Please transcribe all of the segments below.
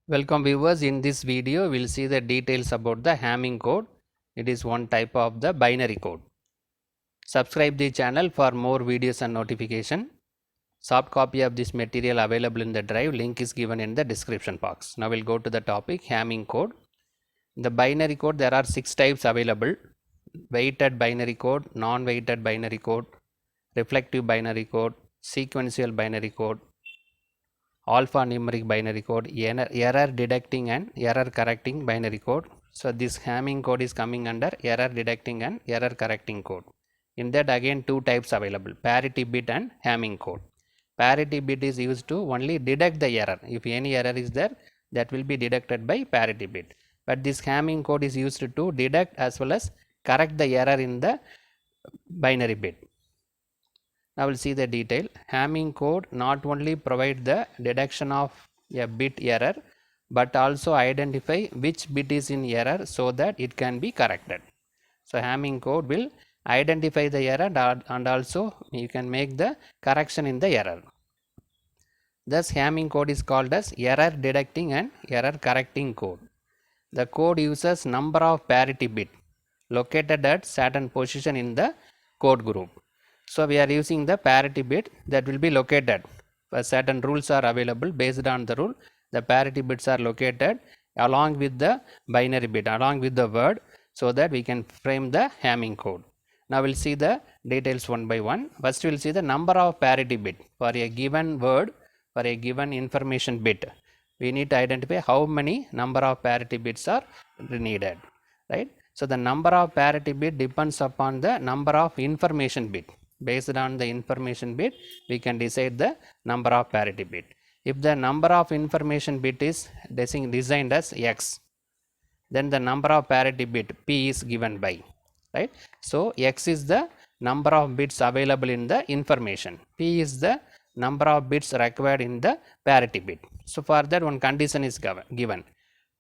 Welcome viewers. In this video we'll see the details about the Hamming code. It is one type of the binary code. Subscribe the channel for more videos and notification. Soft copy of this material available in the drive. Link is given in the description box. Now we'll go to the topic Hamming code. In the binary code there are 6 types available: weighted binary code, non-weighted binary code, reflective binary code, sequential binary code, alphanumeric binary code, error detecting and error correcting binary code. So this Hamming code is coming under error detecting and error correcting code. In that again two types available: parity bit and Hamming code. Parity bit is used to only detect the error. If any error is there, that will be detected by parity bit. But this Hamming code is used to detect as well as correct the error in the binary bit. Now we'll see the detail. Hamming code not only provide the detection of a bit error, but also identify which bit is in error so that it can be corrected. So Hamming code will identify the error and also you can make the correction in the error. Thus Hamming code is called as error detecting and error correcting code. The code uses number of parity bit located at certain position in the code group. So we are using the parity bit that will be located. Certain rules are available. Based on the rule, the parity bits are located along with the binary bit, along with the word, so that we can frame the Hamming code. Now we'll see the details one by one. First we'll see the number of parity bit for a given word, for a given information bit. We need to identify how many number of parity bits are needed, right? So the number of parity bit depends upon the number of information bit. Based on the information bit, we can decide the number of parity bit. If the number of information bit is designed as x, then the number of parity bit p is given by, right? So x is the number of bits available in the information, p is the number of bits required in the parity bit. So for that one condition is given: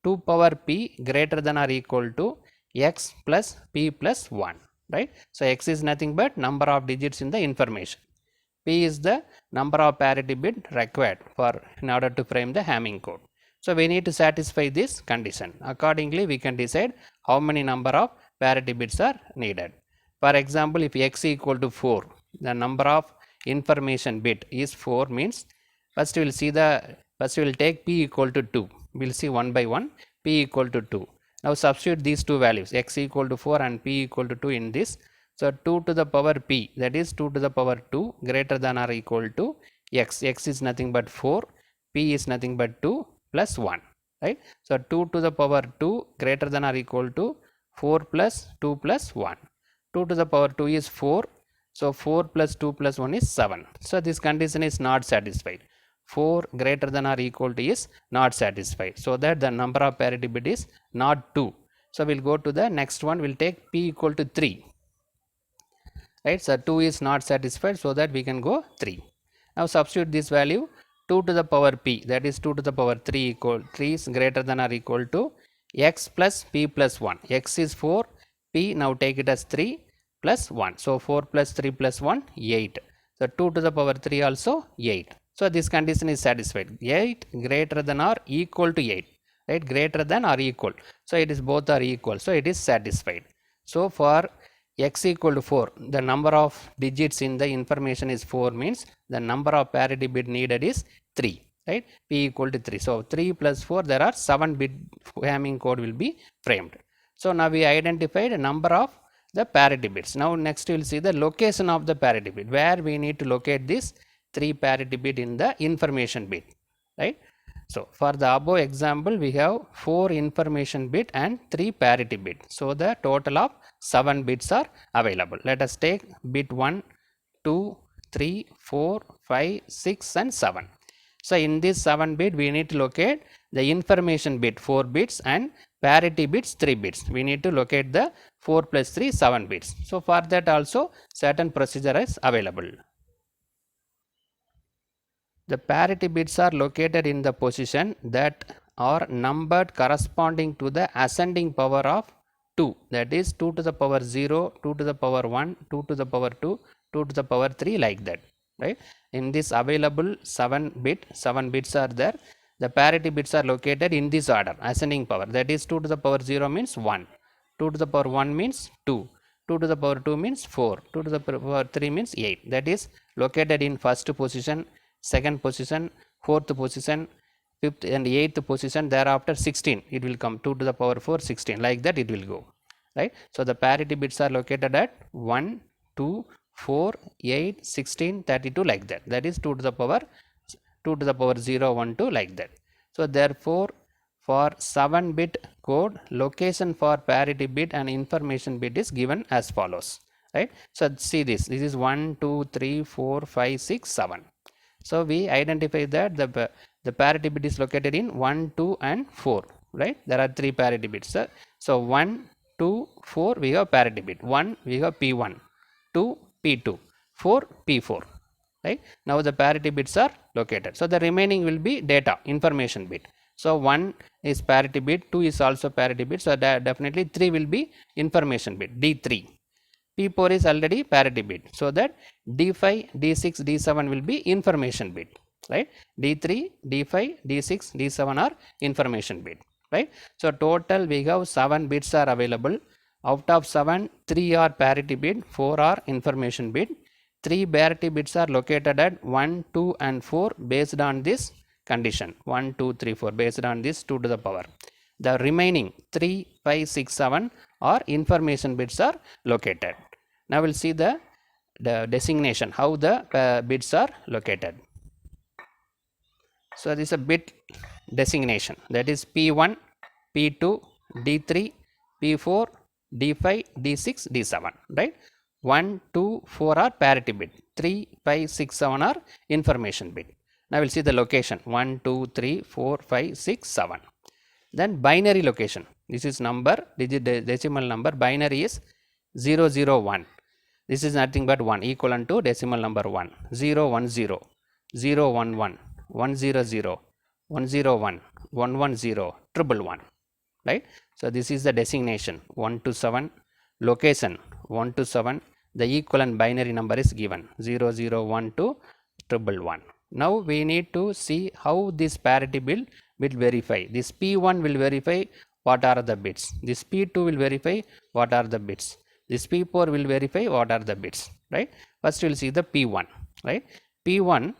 2 power p greater than or equal to x plus p plus 1, right? So x is nothing but number of digits in the information. P is the number of parity bit required for in order to frame the Hamming code. So we need to satisfy this condition. Accordingly, we can decide how many number of parity bits are needed. For example, if x equal to 4, the number of information bit is 4, means first we will take p equal to 2. We will see one by one. P equal to 2. Now substitute these two values, x equal to 4 and p equal to 2 in this. So 2 to the power p, that is 2 to the power 2 greater than or equal to x. X is nothing but 4, p is nothing but 2 plus 1, right? So 2 to the power 2 greater than or equal to 4 plus 2 plus 1. 2 to the power 2 is 4. So 4 plus 2 plus 1 is 7. So this condition is not satisfied. 4 greater than or equal to is not satisfied. So that the number of parity bit is not 2. So we'll go to the next one. We'll take p equal to 3. Right. So 2 is not satisfied. So that we can go 3. Now substitute this value. 2 to the power p, that is 2 to the power 3 equal 3 is greater than or equal to x plus p plus 1. X is 4. P now take it as 3 plus 1. So 4 plus 3 plus 1, 8. So 2 to the power 3 also 8. So this condition is satisfied. 8 greater than or equal to 8, right? Greater than or equal. So it is both are equal. So it is satisfied. So for x equal to 4, the number of digits in the information is 4, means the number of parity bit needed is 3, right? P equal to 3. So 3 plus 4, there are 7 bit Hamming code will be framed. So now we identified a number of the parity bits. Now next we will see the location of the parity bit, where we need to locate this 3 parity bit in the information bit, right? So for the above example, we have 4 information bit and 3 parity bit. So the total of 7 bits are available. Let us take bit 1, 2, 3, 4, 5, 6 and 7. So in this 7 bit, we need to locate the information bit 4 bits and parity bits 3 bits. We need to locate the 4 plus 3, 7 bits. So for that also certain procedure is available. The parity bits are located in the position that are numbered corresponding to the ascending power of 2, that is 2 to the power 0, 2 to the power 1, 2 to the power 2, 2 to the power 3, like that, right? In this available 7 bits are there. the parity bits are located in this order, ascending power. That is 2 to the power 0 means 1, 2 to the power 1 means 2, 2 to the power 2 means 4, 2 to the power 3 means 8. That is located in first position, second position, fourth position, fifth and eighth position. Thereafter 16 it will come, 2 to the power 4, 16, like that it will go, right. So the parity bits are located at 1, 2, 4, 8, 16, 32, like that. That is 2 to the power 0, 1, 2, like that. So therefore for 7-bit code, location for parity bit and information bit is given as follows, right. So see this is 1, 2, 3, 4, 5, 6, 7. So we identify that the parity bit is located in 1, 2 and 4, right. There are 3 parity bits. So 1, 2, 4 we have parity bit. 1 we have P1, 2 P2, 4 P4, right. Now the parity bits are located. So the remaining will be data, information bit. So 1 is parity bit, 2 is also parity bit. So definitely 3 will be information bit, D3. P4 is already parity bit. So that D5, D6, D7 will be information bit, right. D3, D5, D6, D7 are information bit, right. So total we have 7 bits are available. Out of 7, 3 are parity bit, 4 are information bit. 3 parity bits are located at 1, 2 and 4 based on this condition, 1, 2, 3, 4 based on this 2 to the power. The remaining 3, 5, 6, 7 are information bits are located. Now we'll see the designation, how the bits are located. So this is a bit designation, that is P1, P2, D3, P4, D5, D6, D7, right. 1, 2, 4 are parity bit, 3, 5, 6, 7 are information bit. Now we'll see the location, 1, 2, 3, 4, 5, 6, 7. Then binary location, this is number, decimal number, binary is 0, 0, 1. This is nothing but 1, equivalent to decimal number 1, 0, 1, 0, 0, 1, 1, 1, 0, 0, 1, 0, 1, 1, 1, 0, 1, 1, right. So this is the designation 1 to 7, location 1 to 7, the equivalent binary number is given 0, 0, 1 to 1, 1. Now we need to see how this parity bit will verify. This P1 will verify what are the bits, this P2 will verify what are the bits, this P4 will verify what are the bits, right. First we will see the P1, right. P1,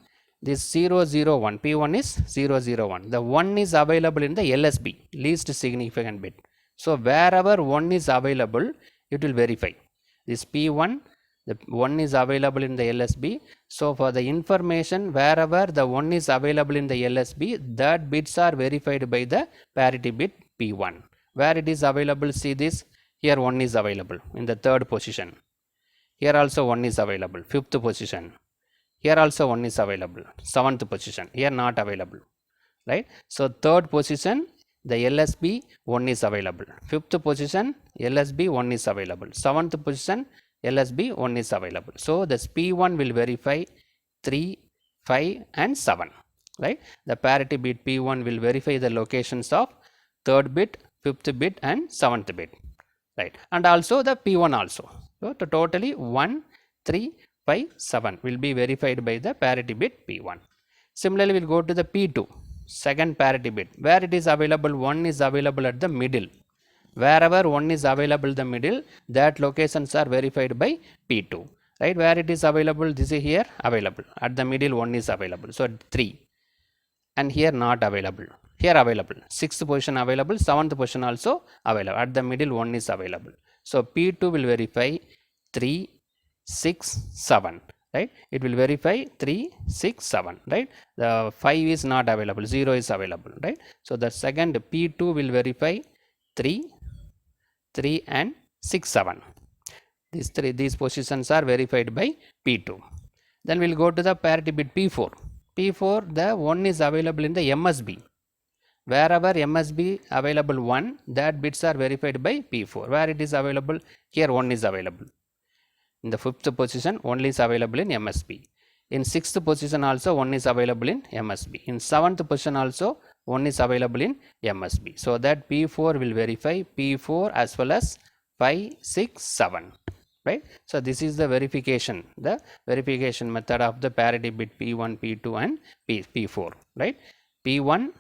this 0, 0, 1, P1 is 0, 0, 1. The 1 is available in the LSB, least significant bit. So wherever 1 is available, it will verify. This P1, the 1 is available in the LSB. So for the information, wherever the 1 is available in the LSB, that bits are verified by the parity bit P1. Where it is available, see this, here 1 is available in the 3rd position. Here also 1 is available, 5th position. Here also 1 is available, 7th position, here not available, right. So 3rd position, the LSB 1 is available, 5th position LSB 1 is available, 7th position LSB 1 is available. So the P1 will verify 3, 5 and 7, right. The parity bit P1 will verify the locations of 3rd bit, 5th bit and 7th bit, right, and also the P1 also. So to totally 1, 3, 5, 7 will be verified by the parity bit P1. Similarly, we will go to the P2, second parity bit, where it is available, 1 is available at the middle. Wherever 1 is available in the middle, that locations are verified by P2, right. Where it is available, this is here available, at the middle 1 is available, so 3, and here not available, here available, 6th position available, 7th position also available, at the middle 1 is available. So P2 will verify 3, 6, 7, right. It will verify 3, 6, 7, right. The 5 is not available, 0 is available, right. So the second P2 will verify 3, 3 and 6, 7. These positions are verified by P2. Then we will go to the parity bit P4. P4, the 1 is available in the MSB. Wherever MSB available 1, that bits are verified by P4. Where it is available, here 1 is available. In the 5th position, 1 is available in MSB. In 6th position also 1 is available in MSB. In 7th position also 1 is available in MSB. So that P4 will verify P4 as well as 5, 6, 7. Right. So this is the verification method of the parity bit P1, P2 and P4. Right. P1,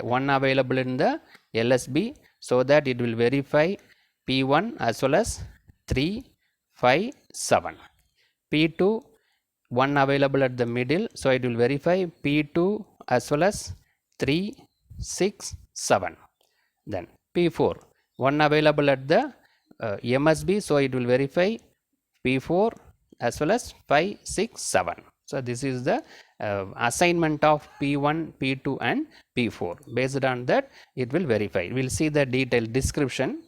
one available in the LSB, so that it will verify P1 as well as 3, 5, 7. P2 one available at the middle, so it will verify P2 as well as 3, 6, 7. Then P4 one available at the MSB, so it will verify P4 as well as 5, 6, 7. So this is the assignment of P1, P2 and P4. Based on that, it will verify. We will see the detailed description.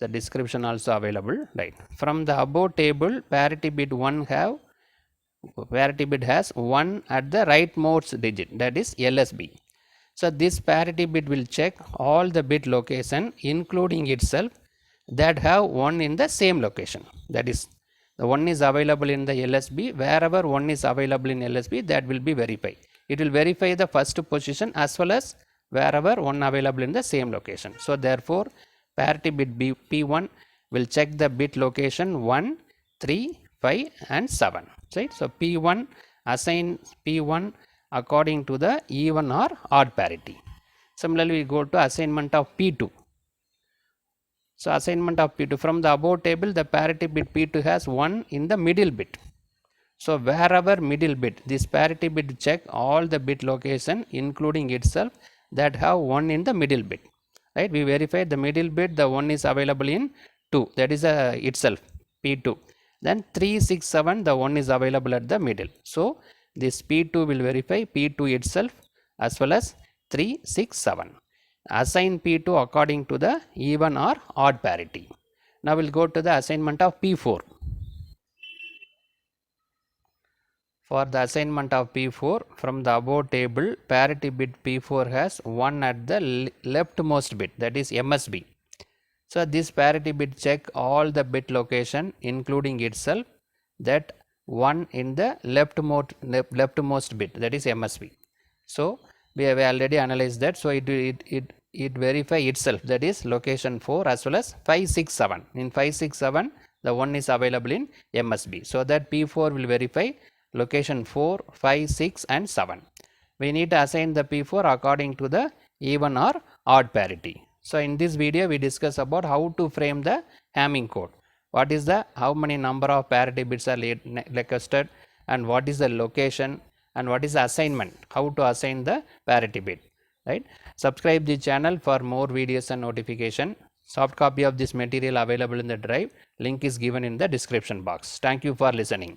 The description also available, right? From the above table, parity bit 1 has 1 at the rightmost digit, that is LSB. So this parity bit will check all the bit location including itself that have 1 in the same location. That is, the 1 is available in the LSB, wherever 1 is available in LSB, that will be verified. It will verify the first position as well as wherever 1 available in the same location. So therefore, parity bit P1 will check the bit location 1, 3, 5 and 7. Right? So P1 assign P1 according to the even or odd parity. Similarly, we go to assignment of P2. So assignment of P2, from the above table, the parity bit P2 has 1 in the middle bit. So wherever middle bit, this parity bit check all the bit location including itself that have 1 in the middle bit. Right? We verify the middle bit, the 1 is available in 2, that is itself P2. Then 3, 6, 7, the 1 is available at the middle. So this P2 will verify P2 itself as well as 3, 6, 7. Assign P2 according to the even or odd parity. Now we'll go to the assignment of P4. For the assignment of P4, from the above table, parity bit P4 has 1 at the leftmost bit, that is MSB. So this parity bit check all the bit location including itself that 1 in the leftmost bit, that is MSB. So we have already analyzed that. So it verify itself, that is location 4 as well as 5, 6, 7. In 5, 6, 7, the 1 is available in MSB. So that P4 will verify location 4, 5, 6 and 7. We need to assign the P4 according to the even or odd parity. So in this video, we discuss about how to frame the Hamming code. What is the, how many number of parity bits are requested, and what is the location, and what is the assignment, how to assign the parity bit, right? Subscribe the channel for more videos and notification. Soft copy of this material available in the drive. Link is given in the description box. Thank you for listening.